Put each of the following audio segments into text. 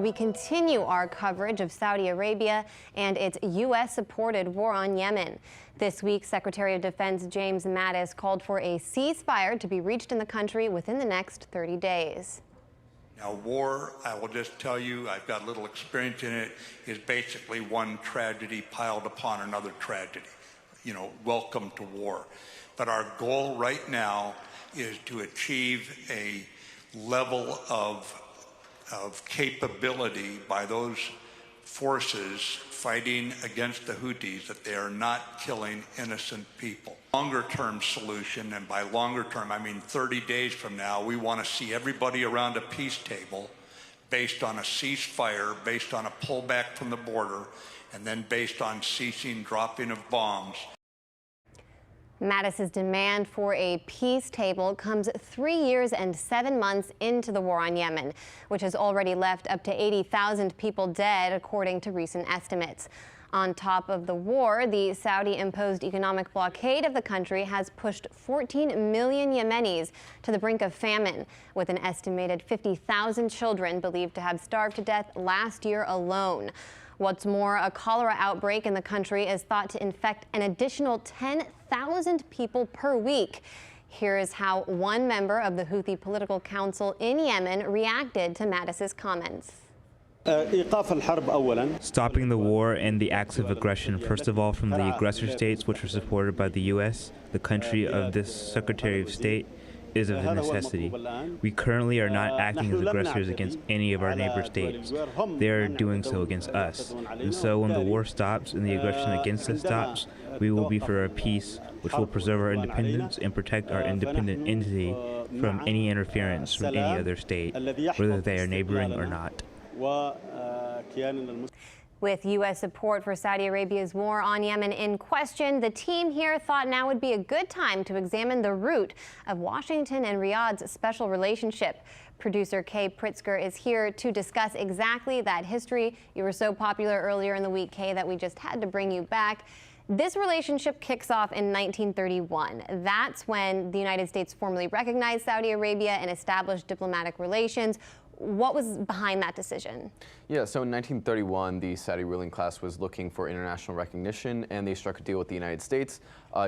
We continue our coverage of Saudi Arabia and its U.S.-supported war on Yemen. This week, Secretary of Defense James Mattis called for a ceasefire to be reached in the country within the next 30 days. Now, war, I will just tell you, I've got little experience in it, is basically one tragedy piled upon another tragedy. Welcome to war. But our goal right now is to achieve a level of capability by those forces fighting against the Houthis that they are not killing innocent people. Longer-term solution, and by longer term, I mean 30 days from now, we want to see everybody around a peace table based on a ceasefire, based on a pullback from the border, and then based on ceasing dropping of bombs. Mattis's demand for a peace table comes 3 years and 7 months into the war on Yemen, which has already left up to 80,000 people dead, according to recent estimates. On top of the war, the Saudi-imposed economic blockade of the country has pushed 14 million Yemenis to the brink of famine, with an estimated 50,000 children believed to have starved to death last year alone. What's more, a cholera outbreak in the country is thought to infect an additional 10,000 people per week. Here is how one member of the Houthi political council in Yemen reacted to Mattis's comments. Stopping the war and the acts of aggression, first of all, from the aggressor states, which are supported by the U.S., the country of this Secretary of State, is of a necessity. We currently are not acting as aggressors against any of our neighbor states. They are doing so against us. And so when the war stops and the aggression against us stops, we will be for a peace which will preserve our independence and protect our independent entity from any interference from any other state, whether they are neighboring or not. With U.S. support for Saudi Arabia's war on Yemen in question, the team here thought now would be a good time to examine the root of Washington and Riyadh's special relationship. Producer Kei Pritsker is here to discuss exactly that history. You were so popular earlier in the week, Kei, that we just had to bring you back. This relationship kicks off in 1931. That's when the United States formally recognized Saudi Arabia and established diplomatic relations. What was behind that decision? Yeah, so in 1931, the Saudi ruling class was looking for international recognition, and they struck a deal with the United States.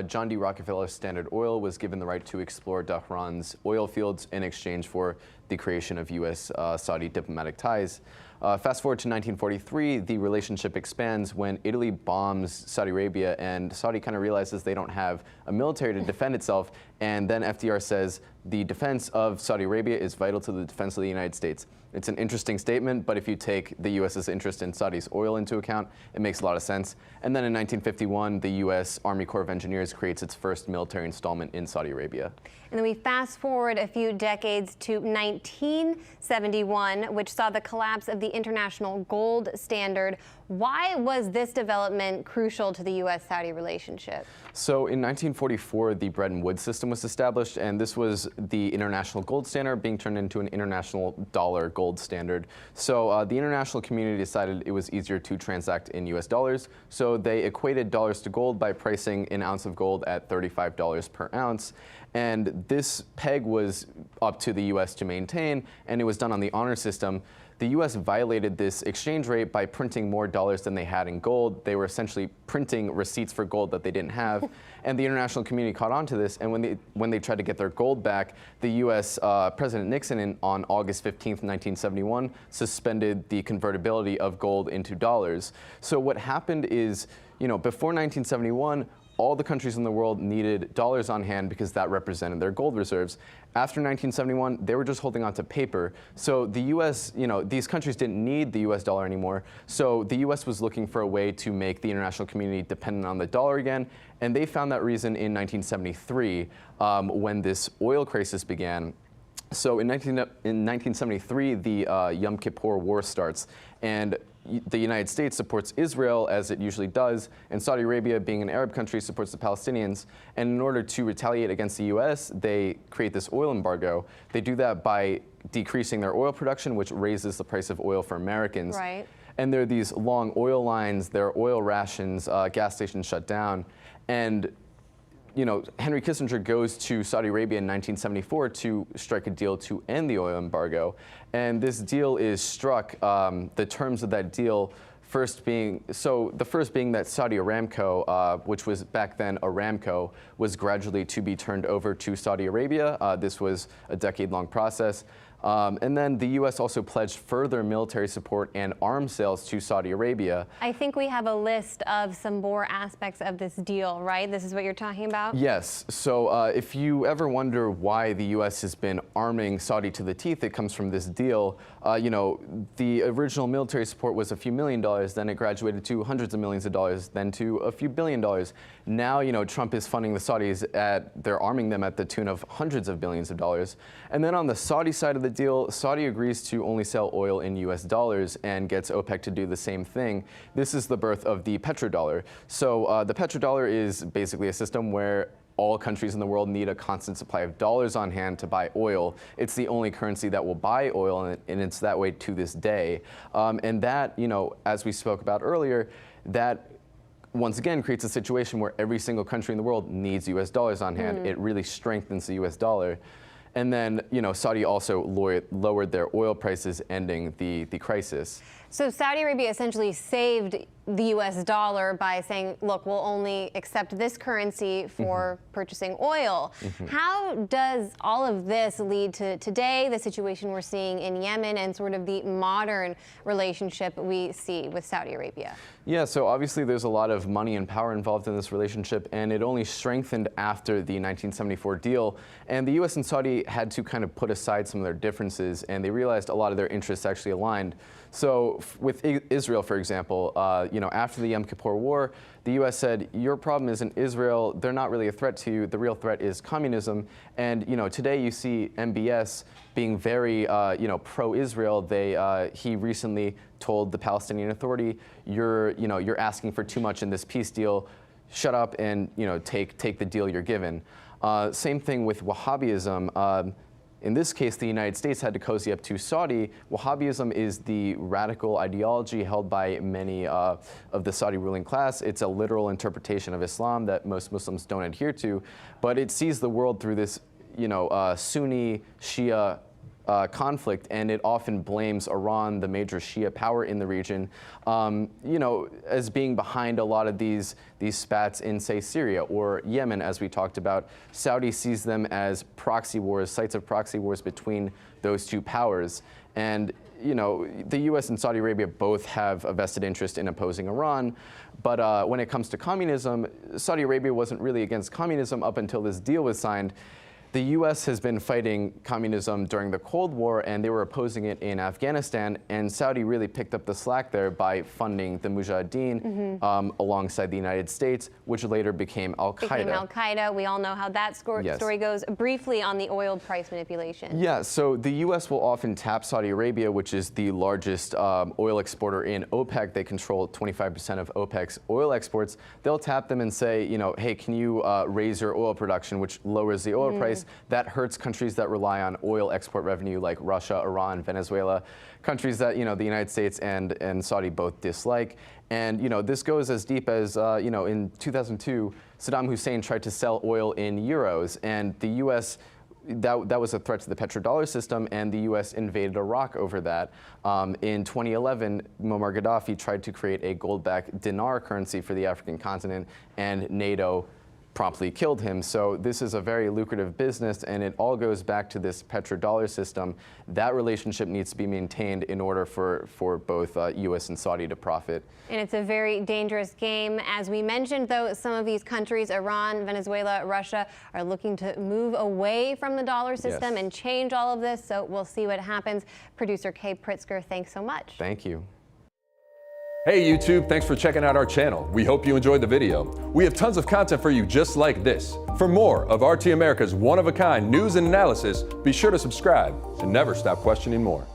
John D. Rockefeller Standard Oil was given the right to explore Dhahran's oil fields in exchange for the creation of U.S.-Saudi diplomatic ties. Fast forward to 1943, the relationship expands when Italy bombs Saudi Arabia, and Saudi kind of realizes they don't have a military to defend itself, and then FDR says the defense of Saudi Arabia is vital to the defense of the United States. It's an interesting statement, but if you take the U.S.'s interest in Saudi's oil into account, it makes a lot of sense. And then in 1951, the U.S. Army Corps of Engineers creates its first military installment in Saudi Arabia. And then we fast forward a few decades to 1971, which saw the collapse of the international gold standard. Why was this development crucial to the U.S.-Saudi relationship? So in 1944, the Bretton Woods system was established, and this was the international gold standard being turned into an international dollar gold standard. So the international community decided it was easier to transact in U.S. dollars, so they equated dollars to gold by pricing an ounce of gold at $35 per ounce. And this peg was up to the U.S. to maintain, and it was done on the honor system. The U.S. violated this exchange rate by printing more dollars than they had in gold. They were essentially printing receipts for gold that they didn't have. And the international community caught on to this. And when they tried to get their gold back, the U.S. President Nixon, on August 15th, 1971, suspended the convertibility of gold into dollars. So what happened is, before 1971, all the countries in the world needed dollars on hand because that represented their gold reserves. After 1971, they were just holding on to paper. So the U.S., these countries didn't need the U.S. dollar anymore. So the U.S. was looking for a way to make the international community dependent on the dollar again. And they found that reason in 1973 when this oil crisis began. So in 1973, the Yom Kippur War starts, and the United States supports Israel, as it usually does, and Saudi Arabia, being an Arab country, supports the Palestinians. And in order to retaliate against the U.S., they create this oil embargo. They do that by decreasing their oil production, which raises the price of oil for Americans. Right. And there are these long oil lines, there are oil rations, gas stations shut down. And Henry Kissinger goes to Saudi Arabia in 1974 to strike a deal to end the oil embargo. And this deal is struck, the terms of that deal the first being that Saudi Aramco, which was back then Aramco, was gradually to be turned over to Saudi Arabia. This was a decade-long process. And then the U.S. also pledged further military support and arms sales to Saudi Arabia. I think we have a list of some more aspects of this deal, right? This is what you're talking about? Yes. So if you ever wonder why the U.S. has been arming Saudi to the teeth, it comes from this deal. The original military support was a few $1 million, then it graduated to hundreds of millions of dollars, then to a few $1 billion. Now, Trump is funding the Saudis they're arming them at the tune of hundreds of billions of dollars. And then on the Saudi side of the deal, Saudi agrees to only sell oil in U.S. dollars and gets OPEC to do the same thing. This is the birth of the petrodollar. So the petrodollar is basically a system where all countries in the world need a constant supply of dollars on hand to buy oil. It's the only currency that will buy oil, and it's that way to this day. And that, as we spoke about earlier, that once again creates a situation where every single country in the world needs U.S. dollars on hand. It really strengthens the U.S. dollar. And then, Saudi also lowered their oil prices, ending the crisis. So Saudi Arabia essentially saved the U.S. dollar by saying, look, we'll only accept this currency for purchasing oil. How does all of this lead to today, the situation we're seeing in Yemen, and sort of the modern relationship we see with Saudi Arabia? Yeah, so obviously there's a lot of money and power involved in this relationship, and it only strengthened after the 1974 deal. And the U.S. and Saudi had to kind of put aside some of their differences, and they realized a lot of their interests actually aligned. So with Israel, for example, after the Yom Kippur War, the U.S. said, your problem isn't Israel. They're not really a threat to you. The real threat is communism. And, today you see MBS being very, pro-Israel. He recently told the Palestinian Authority, you're asking for too much in this peace deal. Shut up and, take the deal you're given. Same thing with Wahhabism. In this case, the United States had to cozy up to Saudi. Wahhabism is the radical ideology held by many of the Saudi ruling class. It's a literal interpretation of Islam that most Muslims don't adhere to, but it sees the world through this, Sunni Shia conflict, and it often blames Iran, the major Shia power in the region, as being behind a lot of these spats in, say, Syria or Yemen, as we talked about. Saudi sees them as proxy wars, sites of proxy wars between those two powers. And the U.S. and Saudi Arabia both have a vested interest in opposing Iran, but when it comes to communism, Saudi Arabia wasn't really against communism up until this deal was signed. The U.S. has been fighting communism during the Cold War, and they were opposing it in Afghanistan, and Saudi really picked up the slack there by funding the Mujahideen alongside the United States, which later became Al-Qaeda. We all know how that story goes. Briefly on the oil price manipulation. Yeah, so the U.S. will often tap Saudi Arabia, which is the largest oil exporter in OPEC. They control 25% of OPEC's oil exports. They'll tap them and say, hey, can you raise your oil production, which lowers the oil price. That hurts countries that rely on oil export revenue like Russia, Iran, Venezuela, countries that, the United States and Saudi both dislike. And, this goes as deep as, in 2002, Saddam Hussein tried to sell oil in euros, and the U.S., that was a threat to the petrodollar system, and the U.S. invaded Iraq over that. In 2011, Muammar Gaddafi tried to create a gold-backed dinar currency for the African continent, and NATO promptly killed him. So this is a very lucrative business, and it all goes back to this petrodollar system. That relationship needs to be maintained in order for both U.S. and Saudi to profit. And it's a very dangerous game. As we mentioned, though, some of these countries, Iran, Venezuela, Russia, are looking to move away from the dollar system and change all of this. So we'll see what happens. Producer Kei Pritsker, thanks so much. Thank you. Hey YouTube, thanks for checking out our channel. We hope you enjoyed the video. We have tons of content for you just like this. For more of RT America's one-of-a-kind news and analysis, be sure to subscribe and never stop questioning more.